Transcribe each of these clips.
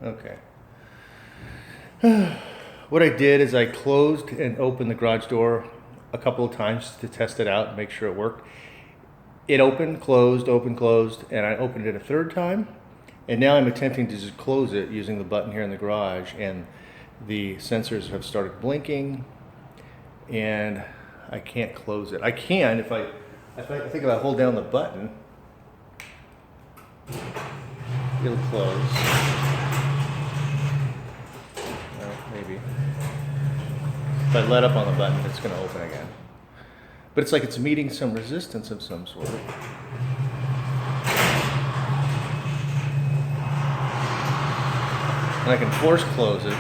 Okay. What I did is I closed and opened the garage door a couple of times to test it out and make sure it worked. It opened, closed, and I opened it a third time. And now I'm attempting to just close it using the button here in the garage, and the sensors have started blinking, and I can't close it. I can if I think if I hold down the button, it'll close. Well, maybe. If I let up on the button, it's going to open again. But it's like it's meeting some resistance of some sort. And I can force close it.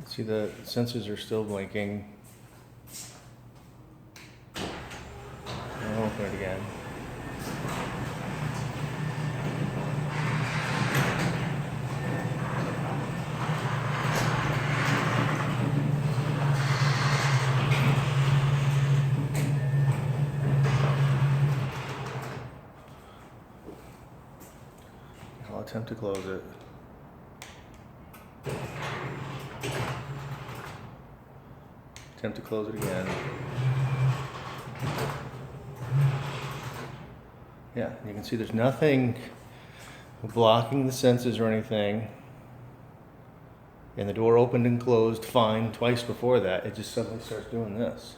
See, the sensors are still blinking. I'll open it again. I'll attempt to close it. Attempt to close it again. Yeah, you can see there's nothing blocking the sensors or anything. And the door opened and closed fine twice before that. It just suddenly starts doing this.